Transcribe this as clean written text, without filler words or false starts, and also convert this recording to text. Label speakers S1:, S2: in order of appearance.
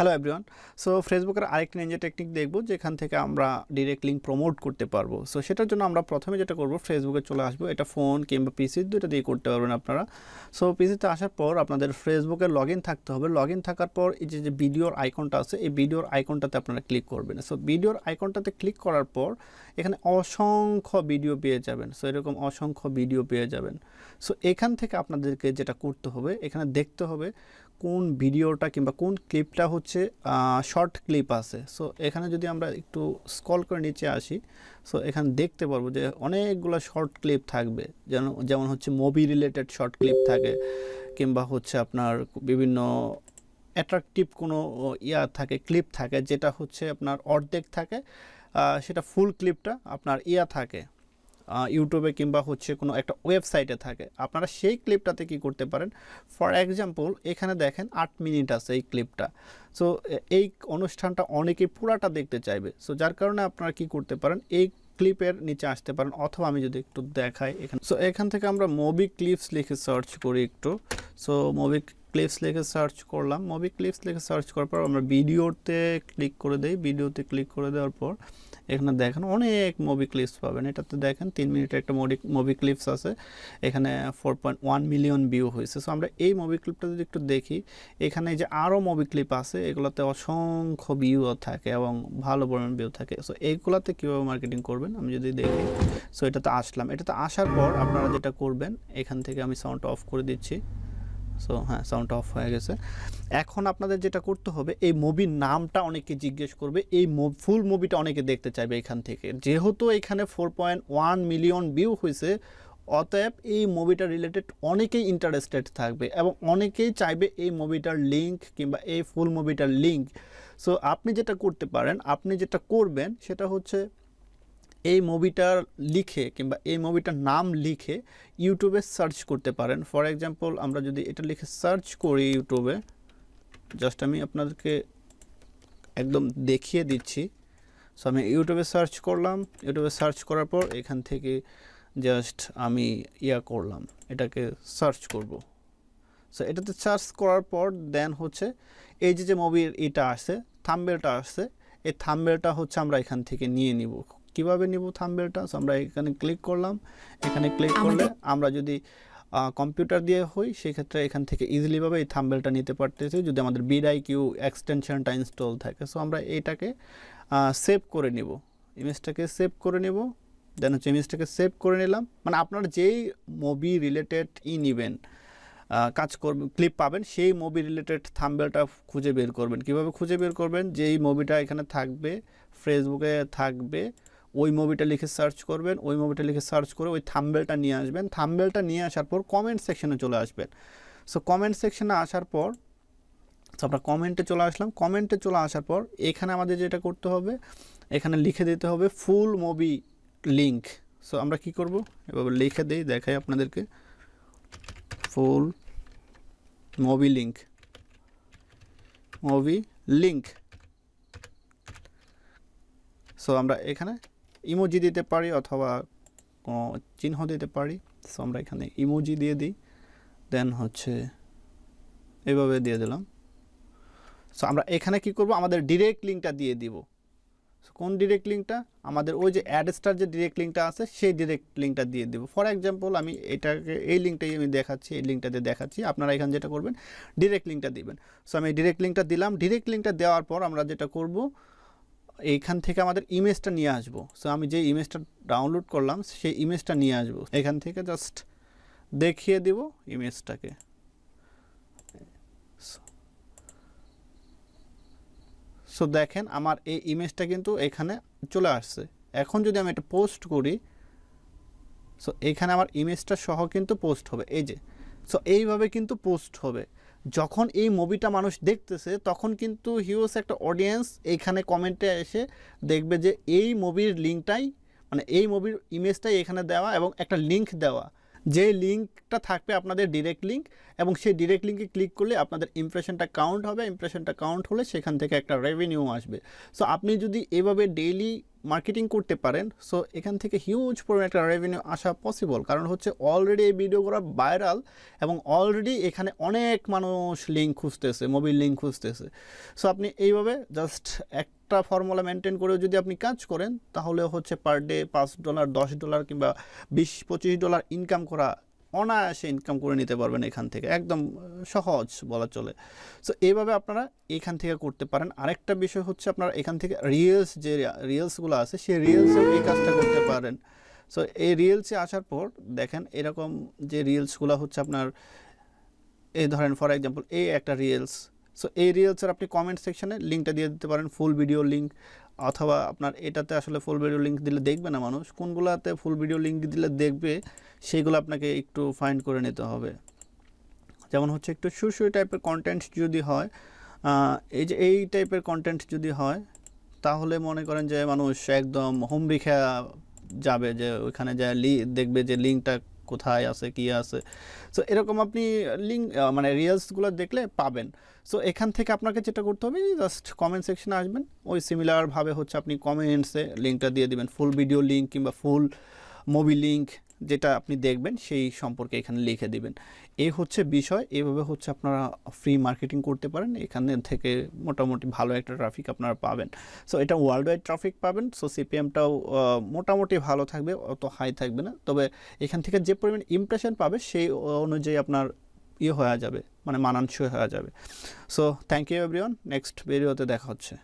S1: Hello everyone. So ফেসবুকের আরেকটি Ninja technique দেখব যেখান থেকে আমরা ডিরেক্ট লিঙ্ক প্রমোট করতে পারবো। সো সেটার জন্য আমরা প্রথমে যেটা করব, ফেসবুকে চলে আসবো। এটা ফোন কিংবা পিসি দুটো দিয়ে করতে পারবেন আপনারা। সো পিসিতে আসার পর আপনাদের ফেসবুকে লগ ইন থাকতে হবে। লগ ইন থাকার পর এই যে ভিডিওর আইকনটা আছে, এই ভিডিওর আইকনটাতে আপনারা ক্লিক করবেন। সো ভিডিওর আইকনটাতে ক্লিক করার পর এখানে অসংখ্য ভিডিও পেয়ে যাবেন। সো এরকম অসংখ্য ভিডিও পেয়ে যাবেন। সো এখান থেকে আপনাদেরকে যেটা করতে হবে, এখানে দেখতে হবে কোন ভিডিওটা কিংবা কোন ক্লিপটা হচ্ছে শর্ট ক্লিপ আছে। সো এখানে যদি আমরা একটু স্ক্রল করে নিচে আসি, সো এখানে দেখতে পারবো যে অনেকগুলো শর্ট ক্লিপ থাকবে, যেমন হচ্ছে মুভি রিলেটেড শর্ট ক্লিপ থাকে, কিংবা হচ্ছে আপনার বিভিন্ন অ্যাট্রাকটিভ কোনো থাকে, ক্লিপ থাকে, যেটা হচ্ছে আপনার অর্ধেক থাকে, সেটা ফুল ক্লিপটা আপনার থাকে ইউটিউবে কিংবা হচ্ছে কোনো একটা ওয়েবসাইটে থাকে। আপনারা সেই ক্লিপটাতে কি করতে পারেন, ফর এক্সাম্পল এখানে দেখেন 8 মিনিট আছে এই ক্লিপটা। সো এই অনুষ্ঠানটা অনেকেই পুরাটা দেখতে চাইবে। সো যার কারণে আপনারা কি করতে পারেন, এই ক্লিপের নিচে আসতে পারেন, অথবা আমি যদি একটু দেখাই এখানে। সো এখান থেকে আমরা মুভি ক্লিপস লিখে সার্চ করি একটু। সো মুভি ক্লিপস লিখে সার্চ করলাম। মুভি ক্লিপস লিখে সার্চ করার পর আমরা ভিডিওতে ক্লিক করে দেই। ভিডিওতে ক্লিক করে দেওয়ার পর এখানে দেখেন অনেক মুভি ক্লিপস পাবেন। এটাতে দেখেন 3 মিনিটের একটা মুভি ক্লিপস আছে, এখানে 4.1 মিলিয়ন ভিউ হয়েছে। সো আমরা এই মুভি ক্লিপটা যদি একটু দেখি, এখানে যে আরও মুভি ক্লিপ আছে, এগুলোতে অসংখ্য ভিউ থাকে এবং ভালো পরিমাণ ভিউ থাকে। সো এইগুলোতে কীভাবে মার্কেটিং করবেন আমি যদি দেখি। সো এটাতে আসলাম। এটাতে আসার পর আপনারা যেটা করবেন, এখান থেকে আমি সাউন্ড অফ করে দিচ্ছি। সো হ্যাঁ, সাউন্ড অফ হয়ে গেছে। এখন আপনাদের যেটা করতে হবে, এই মুভির নামটা অনেকে জিজ্ঞেস করবে, এই ফুল মুভিটা অনেকে দেখতে চাইবে এখান থেকে। যেহেতু এখানে 4.1 মিলিয়ন ভিউ হয়েছে, অতএব এই মুভিটা রিলেটেড অনেকেই ইন্টারেস্টেড থাকবে এবং অনেকেই চাইবে এই মুভিটার লিঙ্ক কিংবা এই ফুল মুভিটার লিঙ্ক। সো আপনি যেটা করতে পারেন, আপনি যেটা করবেন সেটা হচ্ছে এই মুভিটার লিখে কিংবা এই মুভিটার নাম লিখে ইউটিউবে সার্চ করতে পারেন। ফর এক্সাম্পল আমরা যদি এটা লিখে সার্চ করি ইউটিউবে, জাস্ট আমি আপনাদেরকে একদম দেখিয়ে দিচ্ছি। সো আমি ইউটিউবে সার্চ করলাম। ইউটিউবে সার্চ করার পর এখান থেকে জাস্ট আমি করলাম, এটাকে সার্চ করব। সো এটাতে সার্চ করার পর দেন হচ্ছে এই যে মুভির এটা আসছে, থাম্বনেলটা আসছে, এই থাম্বনেলটা হচ্ছে আমরা এখান থেকে নিয়ে নিব। কিভাবে নিব থাম্বনেলটা? সো আমরা এখানে ক্লিক করলাম। এখানে ক্লিক করলে আমরা যদি কম্পিউটার দিয়ে হই, সেক্ষেত্রে এখান থেকে ইজিলিভাবে এই থাম্বনেলটা নিতে পারতেছি যদি আমাদের vidIQ এক্সটেনশনটা ইনস্টল থাকে। সো আমরা এইটাকে সেভ করে নিব, ইমেজটাকে সেভ করে নিব। দেন হচ্ছে ইমেজটাকে সেভ করে নিলাম। মানে আপনার যেই মুভি রিলেটেড নেবেন, কাজ করবেন, ক্লিপ পাবেন, সেই মুভি রিলেটেড থাম্বনেলটা খুঁজে বের করবেন। কিভাবে খুঁজে বের করবেন? যেই মুভিটা এখানে থাকবে, ফেসবুকে থাকবে, ওই মুভিটা লিখে সার্চ করবেন। ওই মুভিটা লিখে সার্চ করে ওই থাম্বনেলটা নিয়ে আসবেন। থাম্বনেলটা নিয়ে আসার পর কমেন্ট সেকশনে চলে আসবেন। সো কমেন্ট সেকশনে আসার পর আমরা কমেন্টে চলে আসলাম। কমেন্টে চলে আসার পর এখানে আমাদের যেটা করতে হবে, এখানে লিখে দিতে হবে ফুল মুভি লিঙ্ক। সো আমরা কি করব, এভাবে লিখে দিই, দেখাই আপনাদেরকে। Full movie link, movie link. So আমরা এখানে ইমোজি দিতে পারি অথবা কোনো চিহ্ন দিতে পারি। সো আমরা এখানে ইমোজি দিয়ে দিই, দেন হচ্ছে এভাবে দিয়ে দিলাম। সো আমরা এখানে কি করব, আমাদের ডিরেক্ট লিঙ্কটা দিয়ে দিব। সো কোন ডিরেক্ট লিঙ্কটা? আমাদের ওই যে অ্যাডস্টার যে ডিরেক্ট লিঙ্কটা আছে, সেই ডিরেক্ট লিঙ্কটা দিয়ে দিব। ফর এক্সাম্পল আমি এটাকে এই লিঙ্কটাই আমি দেখাচ্ছি, এই লিঙ্কটা দিয়ে দেখাচ্ছি। আপনারা এখানে যেটা করবেন, ডিরেক্ট লিঙ্কটা দিবেন। সো আমি ডিরেক্ট লিঙ্কটা দিলাম। ডিরেক্ট লিঙ্কটা দেওয়ার পর আমরা যেটা করব, এইখান থেকে আমাদের ইমেজটা নিয়ে আসব। সো আমি যে ইমেজটা ডাউনলোড করলাম, সেই ইমেজটা নিয়ে আসব। এখান থেকে জাস্ট দেখিয়ে দিব ইমেজটাকে। সো দেখেন আমার এই ইমেজটা কিন্তু এখানে চলে আসছে। এখন যদি আমি এটা পোস্ট করি, সো এখানে আমার ইমেজটা সহ কিন্তু পোস্ট হবে, এই যে। সো এইভাবে কিন্তু পোস্ট হবে। যখন এই মুভিটা মানুষ দেখতেছে, তখন কিন্তু হিউজ একটা অডিয়েন্স এইখানে কমেন্টে এসে দেখবে যে এই মুভির লিঙ্কটাই, মানে এই মুভির ইমেজটাই এখানে দেওয়া এবং একটা লিঙ্ক দেওয়া, যে লিঙ্কটা থাকবে আপনাদের ডিরেক্ট লিঙ্ক, এবং সেই ডিরেক্ট লিঙ্কে ক্লিক করলে আপনাদের ইমপ্রেশনটা কাউন্ট হবে। ইমপ্রেশনটা কাউন্ট হলে সেখান থেকে একটা রেভিনিউ আসবে। সো আপনি যদি এভাবে ডেইলি মার্কেটিং করতে পারেন, সো এখান থেকে হিউজ পরিমাণে একটা রেভিনিউ আসা পসিবল। কারণ হচ্ছে অলরেডি এই ভিডিওগুলো ভাইরাল এবং অলরেডি এখানে অনেক মানুষ লিঙ্ক খুঁজতেছে, মোবিল লিঙ্ক খুঁজতেছে। সো আপনি এইভাবে জাস্ট একটা ফর্মুলা মেনটেন করেও যদি আপনি কাজ করেন তাহলে হচ্ছে পার ডে $5 $10 কিংবা $20-25 ইনকাম করা, অনায়াসে ইনকাম করে নিতে পারবেন এখান থেকে, একদম সহজ বলা চলে। সো এইভাবে আপনারা এখান থেকে করতে পারেন। আরেকটা বিষয় হচ্ছে আপনারা এখান থেকে রিলস, যে রিলসগুলো আছে সেই রিলসেও এই কাজটা করতে পারেন। সো এই রিলসে আসার পর দেখেন এরকম যে রিলসগুলো হচ্ছে আপনার, এই ধরেন ফর এক্সাম্পল এই একটা রিলস। সো এই রিলসের আপনি কমেন্ট সেকশনে লিঙ্কটা দিয়ে দিতে পারেন, ফুল ভিডিও লিঙ্ক, অথবা আপনার এটাতে আসলে ফুল ভিডিও লিঙ্ক দিলে দেখবে না মানুষ, কোনগুলোতে ফুল ভিডিও লিঙ্ক দিলে দেখবে সেইগুলো আপনাকে একটু ফাইন্ড করে নিতে হবে। যেমন হচ্ছে একটু সুই টাইপের কন্টেন্ট যদি হয়, এই টাইপের কন্টেন্ট যদি হয় তাহলে মনে করেন যে মানুষ একদম হুমড়ি খেয়া যাবে, যে ওইখানে যায় দেখবে যে লিঙ্কটা কোথায় আছে, কি আছে। সো এরকম আপনি লিঙ্ক মানে রিলসগুলো দেখলে পাবেন। সো এখান থেকে আপনাকে যেটা করতে হবে, জাস্ট কমেন্ট সেকশনে আসবেন, ওই সিমিলারভাবে হচ্ছে আপনি কমেন্টসে লিঙ্কটা দিয়ে দিবেন, ফুল ভিডিও লিঙ্ক কিংবা ফুল মুভি লিঙ্ক, যেটা আপনি দেখবেন সেই সম্পর্কে এখানে লিখে দিবেন। এই হচ্ছে বিষয়। এইভাবে হচ্ছে আপনারা ফ্রি মার্কেটিং করতে পারেন, এখানে থেকে মোটামুটি ভালো একটা ট্রাফিক আপনারা পাবেন। সো এটা ওয়ার্ল্ড ওয়াইড ট্রাফিক পাবেন। সো সিপিএমটাও মোটামুটি ভালো থাকবে, অত হাই থাকবে না, তবে এখান থেকে যে পরিমাণ ইমপ্রেশন পাবে সেই অনুযায়ী আপনার হয়ে যাবে, মানে মানানসই হয়ে যাবে। So thank you everyone, next ভিডিওতে দেখা হচ্ছে।